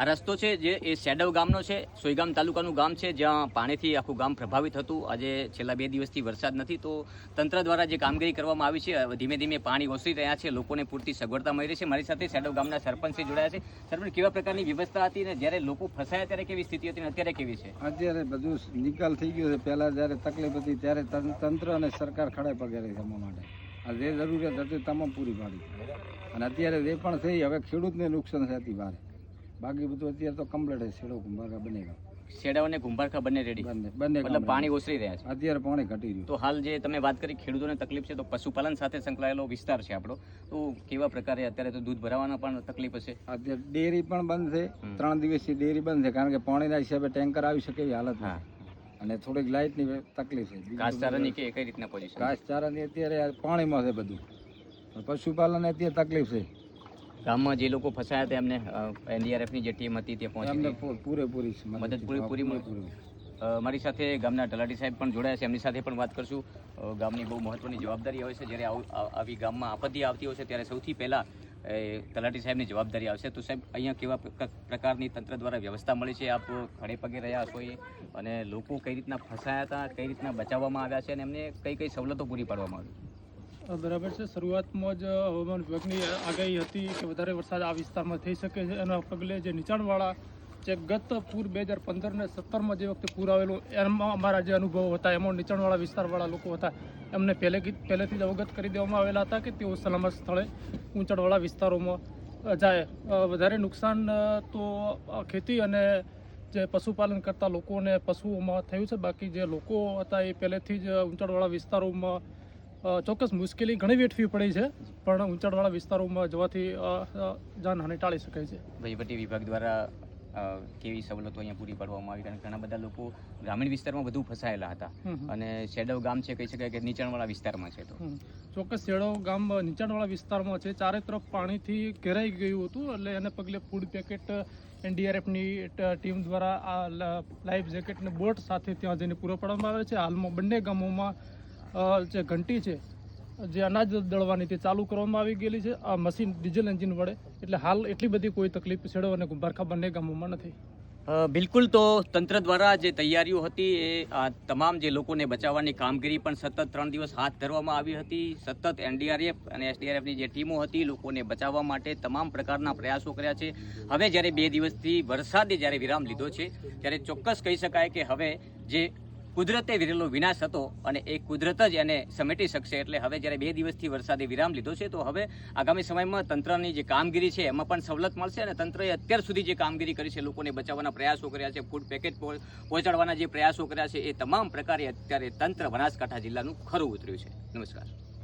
આ રસ્તો છે જે એ સેડવ ગામનો છે, સોઈગામ તાલુકાનું ગામ છે, જ્યાં પાણીથી આખું ગામ પ્રભાવિત હતું. આજે છેલ્લા 2 દિવસથી વરસાદ નથી, તો તંત્ર દ્વારા જે કામગીરી કરવામાં આવી છે, ધીમે ધીમે પાણી ઓસરી રહ્યા છે, લોકોને પૂરતી સગવડતા મળી રહી છે. મારી સાથે સેડવ ગામના સરપંચ જોડાયા છે. સરપંચ, કેવા પ્રકારની વ્યવસ્થા હતી ને જ્યારે લોકો ફસાયા ત્યારે કેવી સ્થિતિ હતી ને અત્યારે કેવી છે? અત્યારે બધું નિકાલ થઈ ગયો છે. પહેલા જ્યારે તકલીફ હતી ત્યારે તંત્ર અને સરકાર ખડે પગે રહી જમવા માટે. આ જે જરૂરિયાત હતી તમામ પૂરી પાડી, અને અત્યારે જે પણ થઈ, હવે ખેડૂતને નુકસાન છે અતિ ભારે. બાકી બધું અત્યારે તો કમ્પ્લીટ છે. છેડો કુંભારકા બનેગા, શેડાવ અને કુંભારકા બંને રેડી, બંને મતલબ પાણી ઓસરી રહ્યા છે. અત્યારે પાણી ઘટી રહ્યું. તો હાલ જે તમે વાત કરી ખેડૂતોને તકલીફ છે, તો પશુપાલન સાથે સંકળાયેલો વિસ્તાર છે આપણો, તો કેવા પ્રકારે અત્યારે તો દૂધ ભરાવાના પણ તકલીફ હશે? અત્યારે ડેરી પણ બંધ છે. 3 દિવસથી ડેરી બંધ છે, કારણ કે પાણીના હિસાબે ટેન્કર આવી શકે એવી હાલત હા, અને થોડીક લાઇટની તકલીફ છે. ઘાસચારાની કે કઈ રીતના પોઝિશન? ઘાસચારાની અત્યારે પાણીમાં છે બધું. પશુપાલન અત્યારે તકલીફ છે. ગામમાં જે લોકો ફસાયા હતા એમને એનડીઆરએફની જે ટીમ હતી તે પહોંચી એમને પૂરેપૂરી મદદ પૂરી મારી સાથે ગામના તલાટી સાહેબ પણ જોડાયા છે, એમની સાથે પણ વાત કરશું. ગામની બહુ મહત્વની જવાબદારી હોય છે. જ્યારે આવી ગામમાં આપત્તિ આવતી હોય છે ત્યારે સૌથી પહેલાં તલાટી સાહેબની જવાબદારી આવશે. તો સાહેબ, અહીંયા કેવા પ્રકારની તંત્ર દ્વારા વ્યવસ્થા મળી છે? આપ ખડે પગે રહ્યા છો અને લોકો કઈ રીતના ફસાયા હતા, કઈ રીતના બચાવવામાં આવ્યા છે અને એમને કઈ કઈ સવલતો પૂરી પાડવામાં આવી? બરાબર છે. શરૂઆતમાં જ હવામાન વિભાગની આગાહી હતી કે વધારે વરસાદ આ વિસ્તારમાં થઈ શકે છે. એના પગલે જે નીચાણવાળા, જે ગત પૂર 2015 ને 17માં જે વખતે પૂર આવેલું, એમાં અમારા જે અનુભવો હતા, એમાં નીચાણવાળા વિસ્તારવાળા લોકો હતા, એમને પહેલેથી જ અવગત કરી દેવામાં આવેલા હતા કે તેઓ સલામત સ્થળે ઊંચાણવાળા વિસ્તારોમાં જાય. વધારે નુકસાન તો ખેતી અને જે પશુપાલન કરતા લોકોને પશુઓમાં થયું છે. બાકી જે લોકો હતા એ પહેલેથી જ ઊંચાણવાળા વિસ્તારોમાં ચોક્કસ મુશ્કેલી ઘણી વેઠવી પડી છે, પણ ઊંચાણવાળા વિસ્તારોમાં જવાથી જાનહાનિ ટાળી શકાય છે. વહીવટી વિભાગ દ્વારા કેવી સવલતો અહીંયા પૂરી પાડવામાં આવી? કારણ કે ઘણા બધા લોકો ગ્રામીણ વિસ્તારમાં વધુ ફસાયેલા હતા અને શેડવ ગામ છે, કહી શકાય કે નીચાણવાળા વિસ્તારમાં છે. તો ચોક્કસ શેડવ ગામ નીચાણવાળા વિસ્તારમાં છે. ચારે તરફ પાણીથી ઘેરાઈ ગયું હતું, એટલે એને પગલે ફૂડ પેકેટ એનડીઆરએફની ટીમ દ્વારા આ લાઈફ જેકેટને બોટ સાથે ત્યાં જઈને પૂરો પાડવામાં આવે છે. હાલમાં બંને ગામોમાં જે ઘંટી છે, જે અનાજ દળવાની, તે ચાલુ કરવામાં આવી ગયેલી છે આ મશીન ડીઝલ એન્જિન વડે. એટલે હાલ એટલી બધી કોઈ તકલીફ શેડવ અને કુંભારકા બંને ગામોમાં નથી. બિલકુલ. તો તંત્ર દ્વારા જે તૈયારીઓ હતી એ તમામ જે લોકોને બચાવવાની કામગીરી પણ સતત 3 દિવસ હાથ ધરવામાં આવી હતી. સતત એનડીઆરએફ અને એસડીઆરએફની જે ટીમો હતી લોકોને બચાવવા માટે તમામ પ્રકારના પ્રયાસો કર્યા છે. હવે જ્યારે 2 દિવસથી વરસાદે જ્યારે વિરામ લીધો છે, ત્યારે ચોક્કસ કહી શકાય કે હવે જે કુદરતે વિરેલો વિનાશ હતો અને એ કુદરત જ એને સમેટી શકશે. એટલે હવે જ્યારે 2 દિવસથી વરસાદે વિરામ લીધો છે, તો હવે આગામી સમયમાં તંત્રની જે કામગીરી છે એમાં પણ સવલત મળશે. અને તંત્રએ અત્યાર સુધી જે કામગીરી કરી છે, લોકોને બચાવવાના પ્રયાસો કર્યા છે, ફૂડ પેકેટ પહોંચાડવાના જે પ્રયાસો કર્યા છે, એ તમામ પ્રકારે અત્યારે તંત્ર બનાસકાંઠા જિલ્લાનું ખરું ઉતર્યું છે. નમસ્કાર.